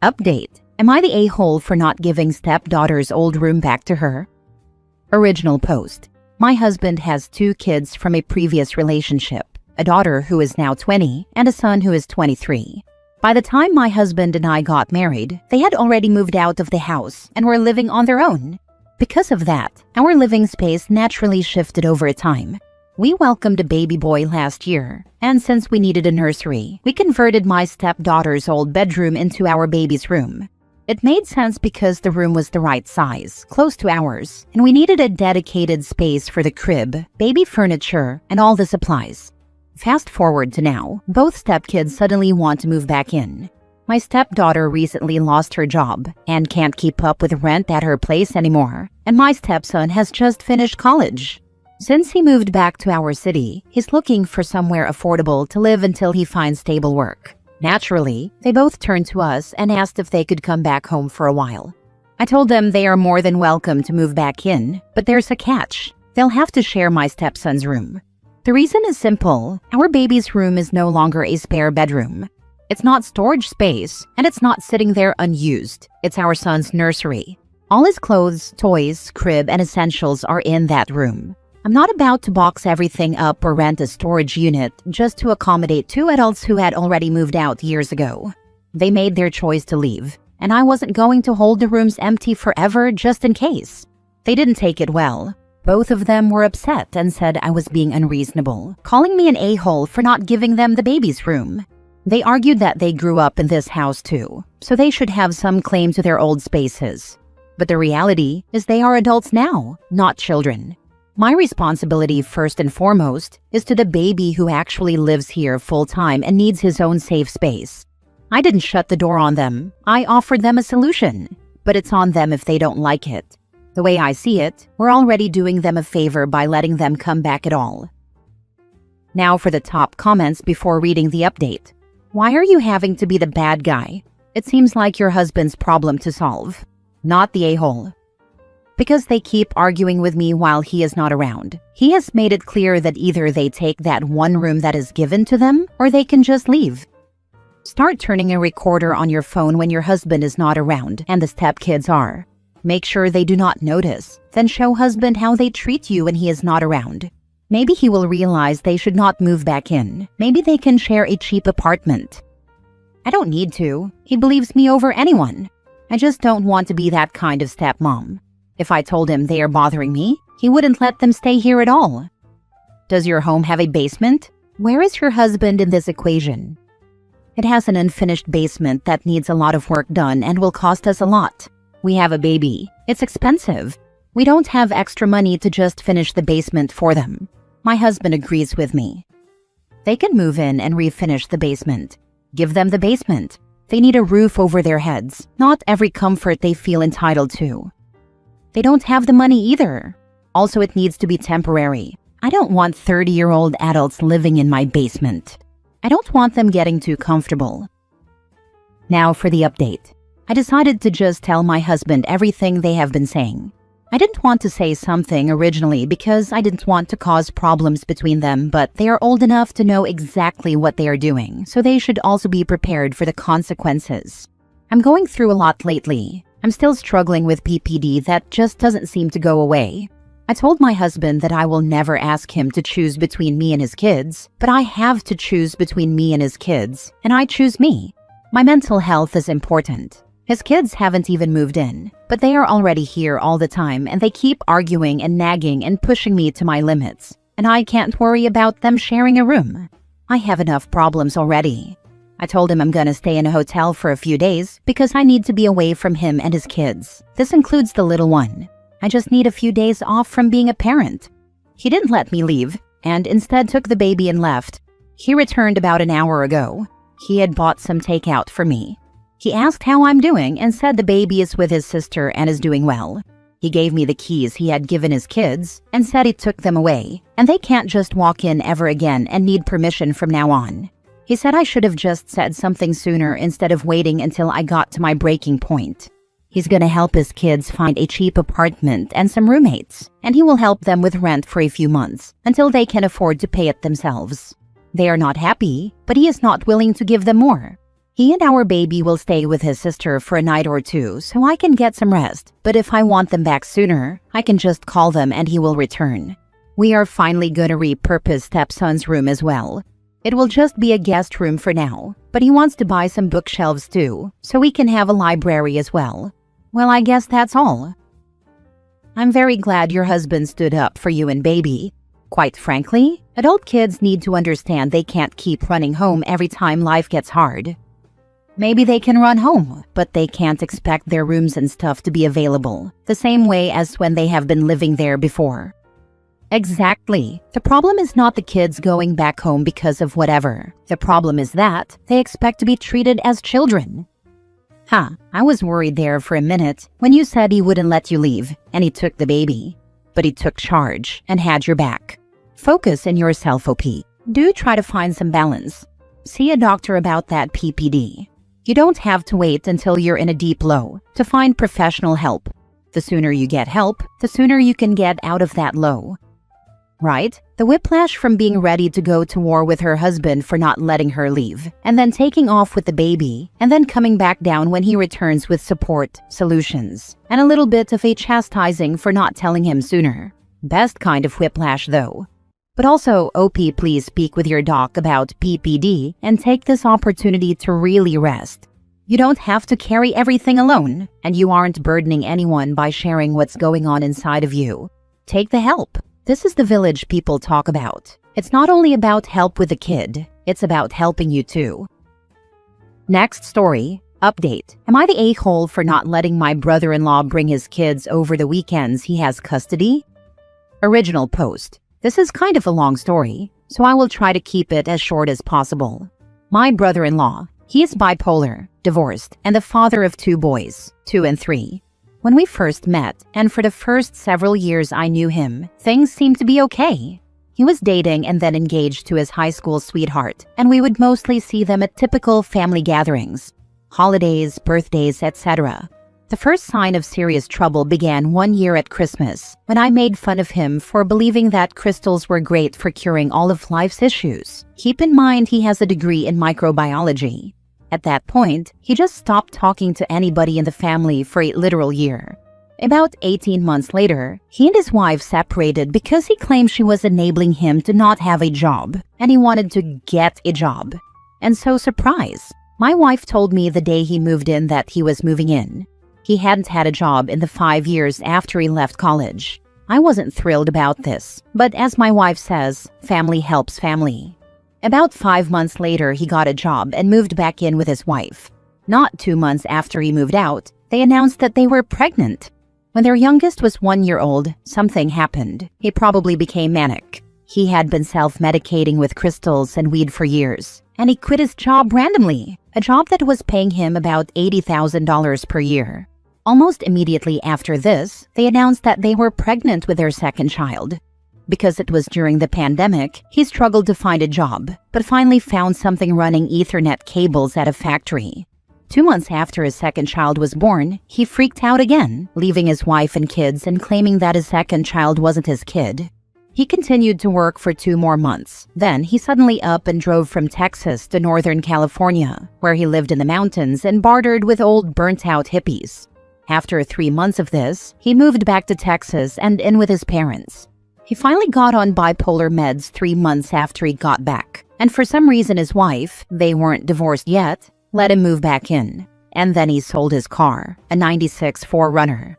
Update. Am I the a-hole for not giving stepdaughter's old room back to her? Original post. My husband has 2 kids from a previous relationship, a daughter who is now 20 and a son who is 23. By the time my husband and I got married, they had already moved out of the house and were living on their own. Because of that, our living space naturally shifted over time. We welcomed a baby boy last year, and since we needed a nursery, we converted my stepdaughter's old bedroom into our baby's room. It made sense because the room was the right size, close to ours, and we needed a dedicated space for the crib, baby furniture, and all the supplies. Fast forward to now, both stepkids suddenly want to move back in. My stepdaughter recently lost her job and can't keep up with rent at her place anymore, and my stepson has just finished college. Since he moved back to our city, he's looking for somewhere affordable to live until he finds stable work. Naturally, they both turned to us and asked if they could come back home for a while. I told them they are more than welcome to move back in, but there's a catch. They'll have to share my stepson's room. The reason is simple. Our baby's room is no longer a spare bedroom. It's not storage space, and it's not sitting there unused. It's our son's nursery. All his clothes, toys, crib, and essentials are in that room. I'm not about to box everything up or rent a storage unit just to accommodate 2 adults who had already moved out years ago. They made their choice to leave, and I wasn't going to hold the rooms empty forever just in case. They didn't take it well. Both of them were upset and said I was being unreasonable, calling me an a-hole for not giving them the baby's room. They argued that they grew up in this house too, so they should have some claim to their old spaces. But the reality is they are adults now, not children. My responsibility first and foremost is to the baby who actually lives here full-time and needs his own safe space. I didn't shut the door on them. I offered them a solution, but it's on them if they don't like it. The way I see it, we're already doing them a favor by letting them come back at all. Now for the top comments before reading the update. Why are you having to be the bad guy? It seems like your husband's problem to solve, not the a-hole. Because they keep arguing with me while he is not around. He has made it clear that either they take that one room that is given to them, or they can just leave. Start turning a recorder on your phone when your husband is not around and the stepkids are. Make sure they do not notice, then show husband how they treat you when he is not around. Maybe he will realize they should not move back in. Maybe they can share a cheap apartment. I don't need to. He believes me over anyone. I just don't want to be that kind of stepmom. If I told him they are bothering me, he wouldn't let them stay here at all. Does your home have a basement? Where is your husband in this equation? It has an unfinished basement that needs a lot of work done and will cost us a lot. We have a baby. It's expensive. We don't have extra money to just finish the basement for them. My husband agrees with me. They can move in and refinish the basement. Give them the basement. They need a roof over their heads, not every comfort they feel entitled to. They don't have the money either. Also, it needs to be temporary. I don't want 30-year-old adults living in my basement. I don't want them getting too comfortable. Now for the update. I decided to just tell my husband everything they have been saying. I didn't want to say something originally because I didn't want to cause problems between them, but they are old enough to know exactly what they are doing, so they should also be prepared for the consequences. I'm going through a lot lately. I'm still struggling with PPD that just doesn't seem to go away. I told my husband that I will never ask him to choose between me and his kids, but I have to choose between me and his kids, and I choose me. My mental health is important. His kids haven't even moved in, but they are already here all the time and they keep arguing and nagging and pushing me to my limits, and I can't worry about them sharing a room. I have enough problems already. I told him I'm gonna stay in a hotel for a few days because I need to be away from him and his kids. This includes the little one. I just need a few days off from being a parent. He didn't let me leave and instead took the baby and left. He returned about an hour ago. He had bought some takeout for me. He asked how I'm doing and said the baby is with his sister and is doing well. He gave me the keys he had given his kids and said he took them away, and they can't just walk in ever again and need permission from now on. He said I should have just said something sooner instead of waiting until I got to my breaking point. He's gonna help his kids find a cheap apartment and some roommates, and he will help them with rent for a few months until they can afford to pay it themselves. They are not happy, but he is not willing to give them more. He and our baby will stay with his sister for a night or two so I can get some rest, but if I want them back sooner, I can just call them and he will return. We are finally gonna repurpose stepson's room as well. It will just be a guest room for now, but he wants to buy some bookshelves too, so we can have a library as well. Well, I guess that's all. I'm very glad your husband stood up for you and baby. Quite frankly, adult kids need to understand they can't keep running home every time life gets hard. Maybe they can run home, but they can't expect their rooms and stuff to be available, the same way as when they have been living there before. Exactly. The problem is not the kids going back home because of whatever. The problem is that they expect to be treated as children. I was worried there for a minute when you said he wouldn't let you leave and he took the baby. But he took charge and had your back. Focus in yourself, OP. Do try to find some balance. See a doctor about that PPD. You don't have to wait until you're in a deep low to find professional help. The sooner you get help, the sooner you can get out of that low. Right? The whiplash from being ready to go to war with her husband for not letting her leave, and then taking off with the baby, and then coming back down when he returns with support, solutions, and a little bit of a chastising for not telling him sooner. Best kind of whiplash though. But also, OP, please speak with your doc about PPD and take this opportunity to really rest. You don't have to carry everything alone, and you aren't burdening anyone by sharing what's going on inside of you. Take the help. This is the village people talk about. It's not only about help with the kid, it's about helping you too. Next story. Update. Am I the a-hole for not letting my brother-in-law bring his kids over the weekends he has custody? Original post. This is kind of a long story, so I will try to keep it as short as possible. My brother-in-law, he is bipolar, divorced, and the father of 2 boys, 2 and 3. When we first met, and for the first several years I knew him, things seemed to be okay. He was dating and then engaged to his high school sweetheart, and we would mostly see them at typical family gatherings, holidays, birthdays, etc. The first sign of serious trouble began one year at Christmas, when I made fun of him for believing that crystals were great for curing all of life's issues. Keep in mind he has a degree in microbiology. At that point, he just stopped talking to anybody in the family for a literal year. About 18 months later, he and his wife separated because he claimed she was enabling him to not have a job, and he wanted to get a job. And so, surprise, my wife told me the day he moved in that he was moving in. He hadn't had a job in the 5 years after he left college. I wasn't thrilled about this, but as my wife says, family helps family. About 5 months later, he got a job and moved back in with his wife. Not 2 months after he moved out, they announced that they were pregnant. When their youngest was 1 year old, something happened. He probably became manic. He had been self-medicating with crystals and weed for years, and he quit his job randomly, a job that was paying him about $80,000 per year. Almost immediately after this, they announced that they were pregnant with their second child. Because it was during the pandemic, he struggled to find a job, but finally found something running Ethernet cables at a factory. 2 months after his second child was born, he freaked out again, leaving his wife and kids and claiming that his second child wasn't his kid. He continued to work for 2 more months. Then he suddenly up and drove from Texas to Northern California, where he lived in the mountains and bartered with old burnt-out hippies. After 3 months of this, he moved back to Texas and in with his parents. He finally got on bipolar meds 3 months after he got back, and for some reason his wife, they weren't divorced yet, let him move back in. And then he sold his car, a '96 4Runner.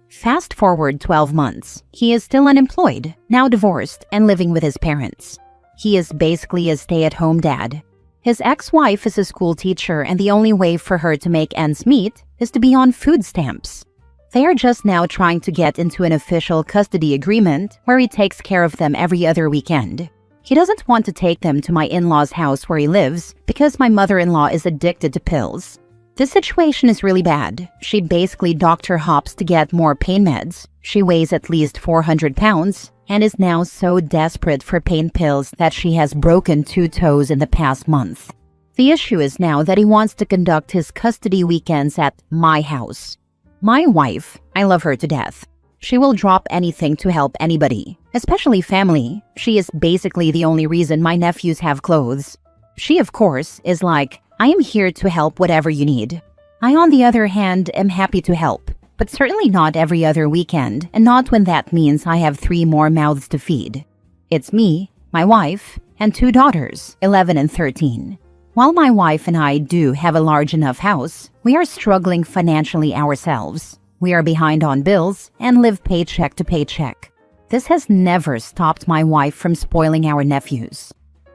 Fast forward 12 months, he is still unemployed, now divorced and living with his parents. He is basically a stay-at-home dad. His ex-wife is a school teacher, and the only way for her to make ends meet is to be on food stamps. They are just now trying to get into an official custody agreement where he takes care of them every other weekend. He doesn't want to take them to my in-law's house where he lives because my mother-in-law is addicted to pills. This situation is really bad. She basically doctor hops to get more pain meds. She weighs at least 400 pounds and is now so desperate for pain pills that she has broken 2 toes in the past month. The issue is now that he wants to conduct his custody weekends at my house. My wife, I love her to death. She will drop anything to help anybody, especially family. She is basically the only reason my nephews have clothes. She, of course, is like, I am here to help whatever you need. I, on the other hand, am happy to help, but certainly not every other weekend, and not when that means I have 3 more mouths to feed. It's me, my wife, and 2 daughters, 11 and 13. While my wife and I do have a large enough house, we are struggling financially ourselves. We are behind on bills and live paycheck to paycheck. This has never stopped my wife from spoiling our nephews.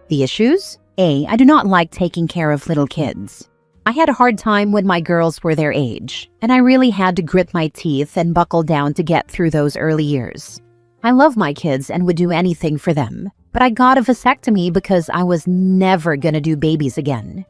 The issues? A. I do not like taking care of little kids. I had a hard time when my girls were their age, and I really had to grit my teeth and buckle down to get through those early years. I love my kids and would do anything for them, but I got a vasectomy because I was never gonna do babies again.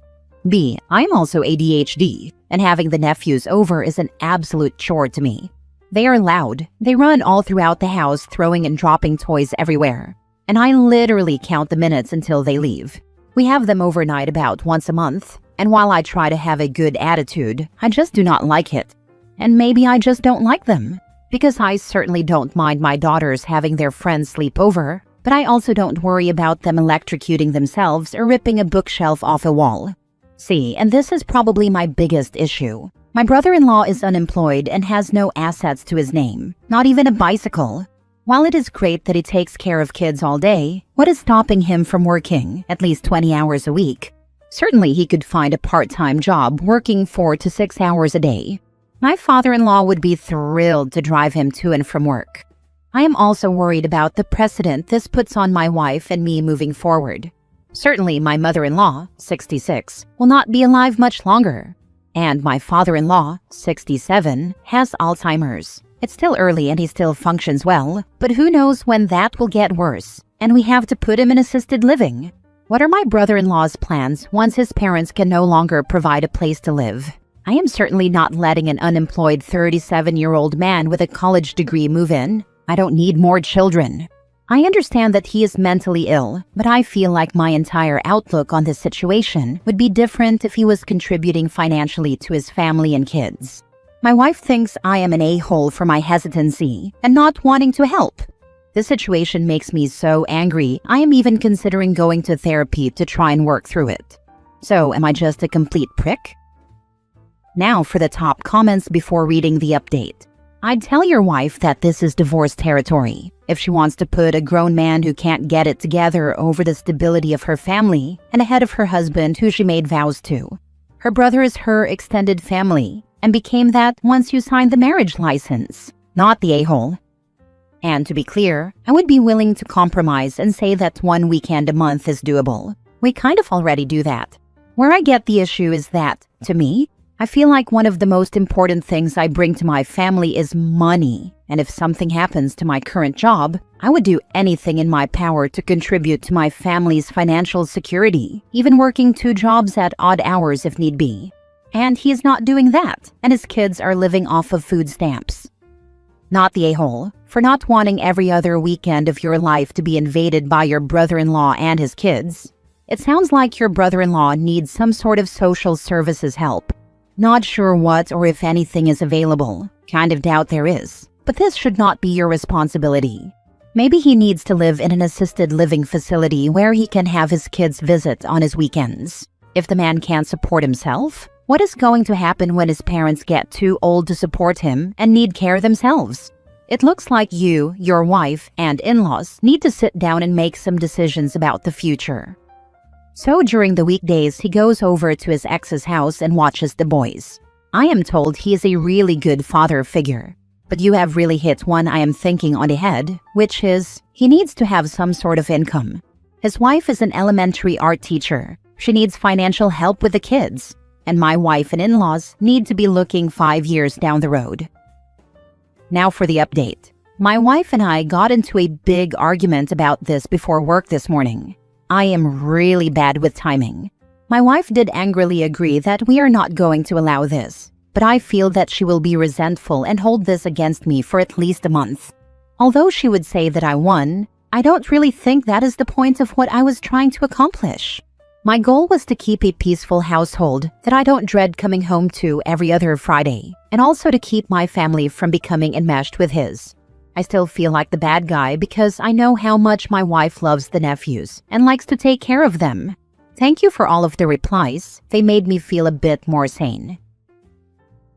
B. I'm also ADHD, and having the nephews over is an absolute chore to me. They are loud. They run all throughout the house, throwing and dropping toys everywhere, and I literally count the minutes until they leave. We have them overnight about once a month, and while I try to have a good attitude, I just do not like it. And maybe I just don't like them, because I certainly don't mind my daughters having their friends sleep over, but I also don't worry about them electrocuting themselves or ripping a bookshelf off a wall. C, and this is probably my biggest issue. My brother-in-law is unemployed and has no assets to his name, not even a bicycle. While it is great that he takes care of kids all day, what is stopping him from working at least 20 hours a week? Certainly he could find a part-time job working 4 to 6 hours a day. My father-in-law would be thrilled to drive him to and from work. I am also worried about the precedent this puts on my wife and me moving forward. Certainly my mother-in-law, 66, will not be alive much longer. And my father-in-law, 67, has Alzheimer's. It's still early and he still functions well, but who knows when that will get worse, and we have to put him in assisted living. What are my brother-in-law's plans once his parents can no longer provide a place to live? I am certainly not letting an unemployed 37-year-old man with a college degree move in. I don't need more children. I understand that he is mentally ill, but I feel like my entire outlook on this situation would be different if he was contributing financially to his family and kids. My wife thinks I am an a-hole for my hesitancy and not wanting to help. This situation makes me so angry, I am even considering going to therapy to try and work through it. So, am I just a complete prick? Now for the top comments before reading the update. I'd tell your wife that this is divorce territory. If she wants to put a grown man who can't get it together over the stability of her family and ahead of her husband who she made vows to. Her brother is her extended family and became that once you signed the marriage license, not the a-hole. And to be clear, I would be willing to compromise and say that 1 weekend a month is doable. We kind of already do that. Where I get the issue is that, to me, I feel like one of the most important things I bring to my family is money. And if something happens to my current job, I would do anything in my power to contribute to my family's financial security, even working 2 jobs at odd hours if need be. And he is not doing that, and his kids are living off of food stamps. Not the a-hole for not wanting every other weekend of your life to be invaded by your brother-in-law and his kids. It sounds like your brother-in-law needs some sort of social services help. Not sure what or if anything is available. Kind of doubt there is. But this should not be your responsibility. Maybe he needs to live in an assisted living facility where he can have his kids visit on his weekends. If the man can't support himself, what is going to happen when his parents get too old to support him and need care themselves? It looks like you, your wife, and in-laws need to sit down and make some decisions about the future. So during the weekdays, he goes over to his ex's house and watches the boys. I am told he is a really good father figure. But you have really hit one I am thinking on the head, which is, he needs to have some sort of income. His wife is an elementary art teacher. She needs financial help with the kids. And my wife and in-laws need to be looking 5 years down the road. Now for the update. My wife and I got into a big argument about this before work this morning. I am really bad with timing. My wife did angrily agree that we are not going to allow this, but I feel that she will be resentful and hold this against me for at least a month. Although she would say that I won, I don't really think that is the point of what I was trying to accomplish. My goal was to keep a peaceful household that I don't dread coming home to every other Friday, and also to keep my family from becoming enmeshed with his. I still feel like the bad guy because I know how much my wife loves the nephews and likes to take care of them. Thank you for all of the replies. They made me feel a bit more sane.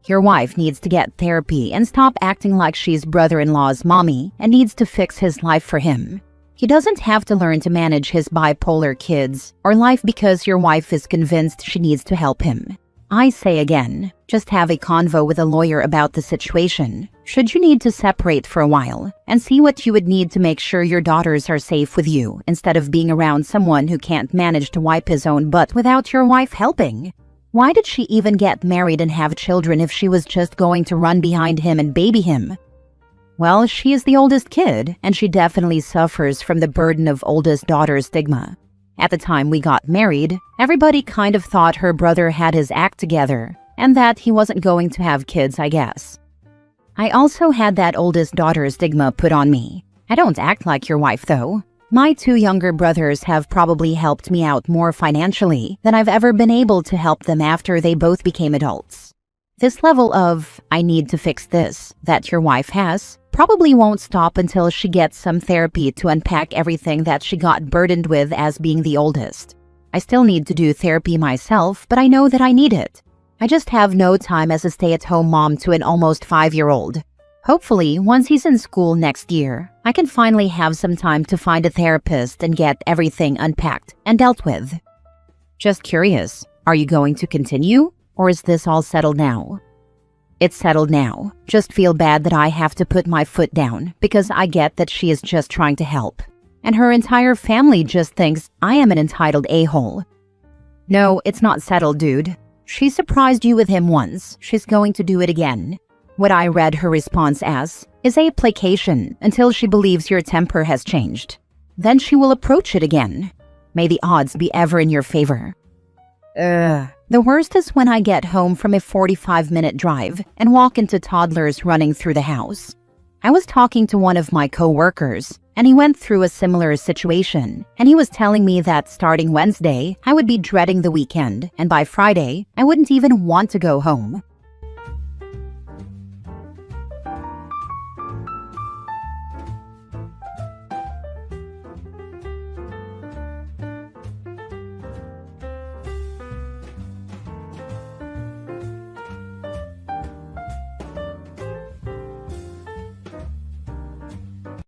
Your wife needs to get therapy and stop acting like she's brother-in-law's mommy and needs to fix his life for him. He doesn't have to learn to manage his bipolar kids or life because your wife is convinced she needs to help him. I say again, just have a convo with a lawyer about the situation, should you need to separate for a while, and see what you would need to make sure your daughters are safe with you instead of being around someone who can't manage to wipe his own butt without your wife helping. Why did she even get married and have children if she was just going to run behind him and baby him? Well, she is the oldest kid, and she definitely suffers from the burden of oldest daughter stigma. At the time we got married, everybody kind of thought her brother had his act together, and that he wasn't going to have kids, I guess. I also had that oldest daughter stigma put on me. I don't act like your wife, though. My 2 younger brothers have probably helped me out more financially than I've ever been able to help them after they both became adults. This level of, I need to fix this, that your wife has, probably won't stop until she gets some therapy to unpack everything that she got burdened with as being the oldest. I still need to do therapy myself, but I know that I need it. I just have no time as a stay-at-home mom to an almost 5-year-old. Hopefully, once he's in school next year, I can finally have some time to find a therapist and get everything unpacked and dealt with. Just curious, are you going to continue, or is this all settled now? It's settled now. Just feel bad that I have to put my foot down because I get that she is just trying to help. And her entire family just thinks I am an entitled a-hole. No, it's not settled, dude. She surprised you with him once. She's going to do it again. What I read her response as is a placation until she believes your temper has changed. Then she will approach it again. May the odds be ever in your favor. The worst is when I get home from a 45-minute drive and walk into toddlers running through the house. I was talking to one of my co-workers, and he went through a similar situation, and he was telling me that starting Wednesday, I would be dreading the weekend, and by Friday, I wouldn't even want to go home.